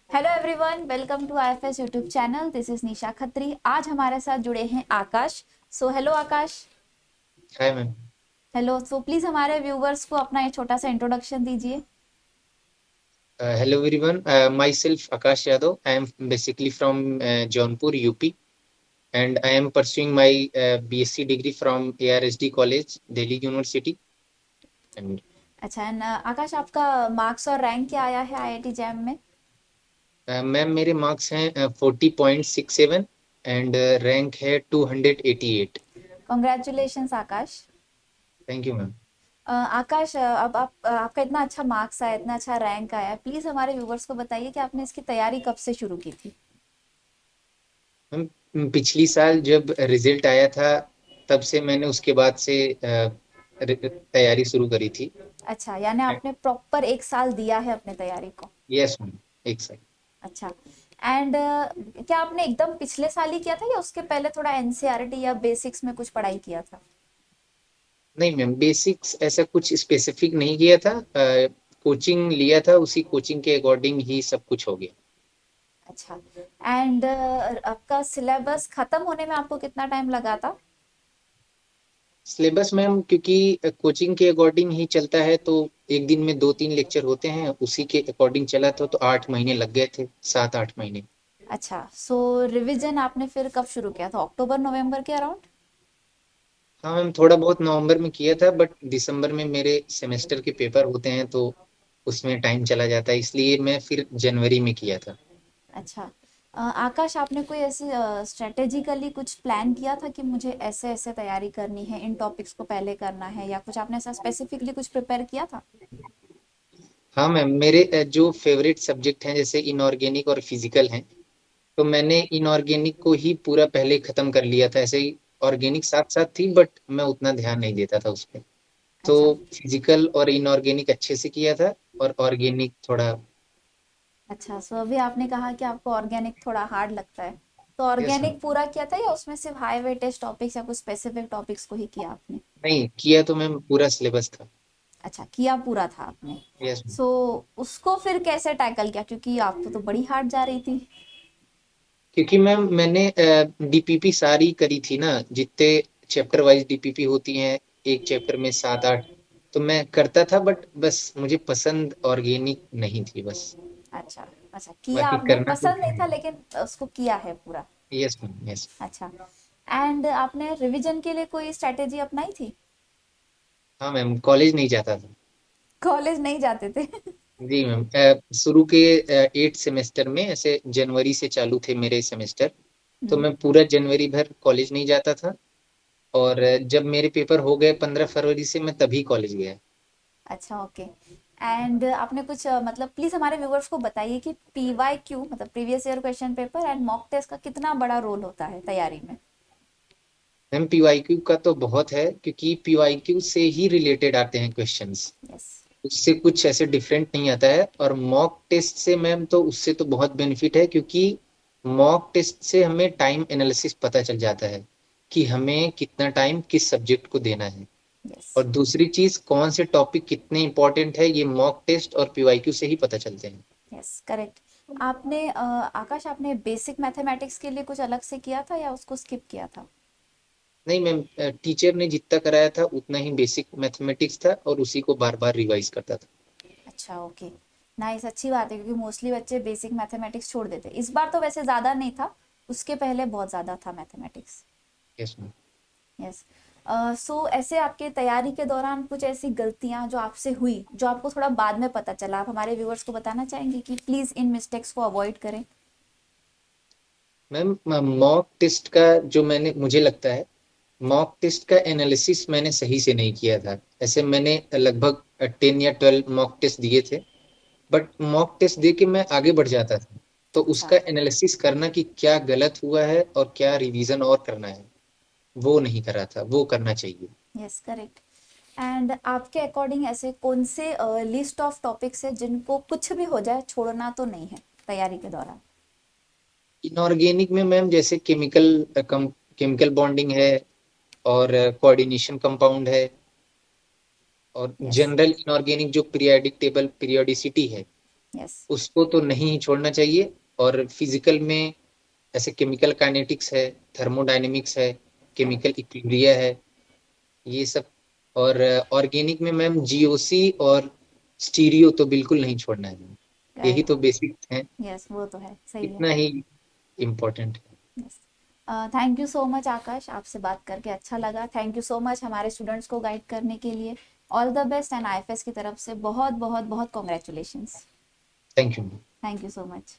Hello everyone, welcome to IFS YouTube channel. This is Nisha Khatri. आज हमारे साथ जुड़े हैं Aakash. So hello Aakash. Hi ma'am. Hello. So please हमारे व्यूवर्स को अपना एक छोटा सा इंट्रोडक्शन दीजिए। Hello everyone, myself Aakash Yadav. I am basically from Jaunpur UP and I am pursuing my BSc degree from ARSD college Delhi university. And अच्छा, एंड आकाश, आपका marks और रैंक क्या आया है आईआईटी जैम में? मैम मेरे मार्क्स हैं 40.67 एंड रैंक है 288। Congratulations Aakash. Thank you ma'am. Aakash, अब आपका इतना अच्छा मार्क्स आया, इतना अच्छा रैंक आया, प्लीज हमारे व्यूवर्स को बताइए कि आपने इसकी तैयारी कब से शुरू की थी। मैम पिछली साल जब रिजल्ट आया था तब से मैंने उसके बाद से तैयारी शुरू करी थी। अच्छा, यानी आपने प्रॉपर एक साल दिया है अपने तैयारी को। यस मैम, एक साल। अच्छा। एंड क्या आपने एकदम पिछले साल ही किया था या उसके पहले थोड़ा एनसीईआरटी या बेसिक्स में कुछ पढ़ाई किया था? नहीं मैम, बेसिक्स ऐसा कुछ स्पेसिफिक नहीं किया था। कोचिंग लिया था, उसी कोचिंग के अकॉर्डिंग ही सब कुछ हो गया। अच्छा। एंड आपका सिलेबस खत्म होने में आपको कितना टाइम लगा था? सिलेबस मैम क्योंकि कोचिंग के अकॉर्डिंग ही चलता है, तो एक दिन में 2-3 लेक्चर होते हैं, उसी के अकॉर्डिंग चला था, तो 8 महीने लग गए थे, 7-8 महीने। अच्छा, सो रिवीजन आपने फिर कब शुरू किया था? अक्टूबर नवंबर के अराउंड? हाँ मैम, थोड़ा बहुत नवंबर में किया था, बट दिसंबर में मेरे सेमेस्टर के पेपर होते हैं तो उसमें टाइम चला जाता है, इसलिए मैं फिर जनवरी में किया था। अच्छा। आकाश, आपने कोई ऐसी स्ट्रेटेजिकली कुछ प्लान किया था कि मुझे ऐसे ऐसे तैयारी करनी है, इन टॉपिक्स को पहले करना है, या कुछ आपने ऐसा स्पेसिफिकली कुछ प्रिपेयर किया था? हाँ मैम, मेरे जो फेवरेट सब्जेक्ट हैं जैसे इनऑर्गेनिक और फिजिकल हैं, तो मैंने इनऑर्गेनिक को ही पूरा पहले खत्म कर लिया था। ऐसे ही ऑर्गेनिक साथ साथ थी, बट मैं उतना ध्यान नहीं देता था उस पे। तो अच्छा। फिजिकल और इनऑर्गेनिक अच्छे से किया था, और ऑर्गेनिक थोड़ा। अच्छा, सो अभी आपने कहा कि आपको ऑर्गेनिक थोड़ा हार्ड लगता है, तो यस ऑर्गेनिक मैम। पूरा किया था या उसमें सिर्फ हाई वेटेज टॉपिक्स या कुछ स्पेसिफिक टॉपिक्स को ही किया आपने? नहीं किया तो मैम, पूरा सिलेबस था। अच्छा, किया पूरा था आपने। Yes ma'am. सो उसको फिर कैसे टैकल किया, क्योंकि आपको तो बड़ी हार्ड जा रही थी। क्योंकि मैम मैंने डीपीपी सारी करी थी ना, जितने चैप्टर वाइज डीपीपी होती हैं, एक चैप्टर में 7-8, तो मैं करता था, बट बस मुझे पसंद ऑर्गेनिक नहीं थी बस। अच्छा। अच्छा, किया बाकी आपने, करना तो पसंद नहीं था। था लेकिन उसको किया है पूरा। Yes ma'am, yes. अच्छा। एंड आपने रिवीजन के लिए कोई स्ट्रेटेजी अपनाई थी? हाँ मैम, कॉलेज नहीं जाता था। कॉलेज नहीं जाते थे? जी मैम, शुरू के 8 सेमेस्टर में, ऐसे जनवरी से चालू थे मेरे सेमेस्टर, तो हम्म। मैं पूरा जनवरी भर कॉलेज नहीं जाता था। और जब मेरे पेपर हो गए 15 फरवरी से, मैं तभी कॉलेज गया। अच्छा, ओके। एंड आपने कुछ मतलब प्लीज हमारे व्यूवर्स को बताइए कि पीवाई क्यू मतलब previous year question paper and mock test का कितना बड़ा रोल होता है तैयारी में? मैम पीवाईक्यू का तो बहुत है, क्योंकि पीवाईक्यू से ही रिलेटेड आते हैं क्वेश्चंस। यस। उससे कुछ ऐसे डिफरेंट नहीं आता है। और मॉक टेस्ट से मैम, तो उससे तो बहुत बेनिफिट है, क्योंकि मॉक टेस्ट से हमें टाइम एनालिसिस पता चल जाता है कि हमें कितना टाइम किस सब्जेक्ट को देना है। यस। और दूसरी चीज, कौन से टॉपिक कितने इंपॉर्टेंट है, ये मॉक टेस्ट और पीवाईक्यू से ही पता चलते हैं। Yes, correct. आपने आकाश, आपने बेसिक मैथमेटिक्स के लिए कुछ अलग से किया था या उसको स्किप किया था? नहीं मैम, टीचर ने जितना कराया था उतना ही बेसिक मैथमेटिक्स था, और उसी को बार बार रिवाइज करता था। अच्छा, ओके। नाइस, अच्छी बात है, क्योंकि मोस्टली बच्चे बेसिक मैथमेटिक्स छोड़ देते हैं। इस बार तो वैसे ज़्यादा नहीं था, उसके पहले बहुत ज़्यादा था मैथमेटिक्स। Yes ma'am. यस। सो ऐसे आपके तैयारी के दौरान कुछ ऐसी गलतियां जो आपसे हुई, जो आपको थोड़ा बाद में पता चला, आप हमारे व्यूअर्स को बताना चाहेंगे कि प्लीज़ इन मिस्टेक्स को अवॉइड करें? मैम मॉक टेस्ट का जो मैंने मुझे लगता है, मॉक टेस्ट का एनालिसिस मैंने सही से नहीं किया था। ऐसे मैंने लगभग 10 या 12 मॉक टेस्ट दिए थे, बट मॉक टेस्ट दे के मैं आगे बढ़ जाता था। तो अच्छा। उसका एनालिसिस करना कि क्या गलत हुआ है और क्या रिवीजन और करना है, वो नहीं करा था, वो करना चाहिए। Yes, correct. एंड आपके अकॉर्डिंग ऐसे कौन से लिस्ट ऑफ टॉपिक्स है जिनको कुछ भी हो जाए छोड़ना तो नहीं है तैयारी के दौरान? इनऑर्गेनिक में मैम जैसे केमिकल बॉन्डिंग है, और कोऑर्डिनेशन कंपाउंड है, और यस। जनरल इनऑर्गेनिक जो पीरियोडिक टेबल पीरियोडिसिटी है, यस। उसको तो नहीं ही छोड़ना चाहिए। और फिजिकल में ऐसे केमिकल काइनेटिक्स है, थर्मोडायनेमिक्स है, केमिकल करेक्ट। इक्विलिब्रिया है, ये सब। और ऑर्गेनिक में मैम जीओसी और स्टीरियो तो बिल्कुल नहीं छोड़ना है। यही करेक्ट। तो बेसिक है, यस, वो तो है, सही है। इतना ही इम्पोर्टेंट है। Yes. Thank you so much Aakash, आपसे बात करके अच्छा लगा। थैंक यू सो मच हमारे स्टूडेंट्स को गाइड करने के लिए। All the best, and IFS की तरफ से बहुत बहुत बहुत congratulations. Thank you. Thank you so much.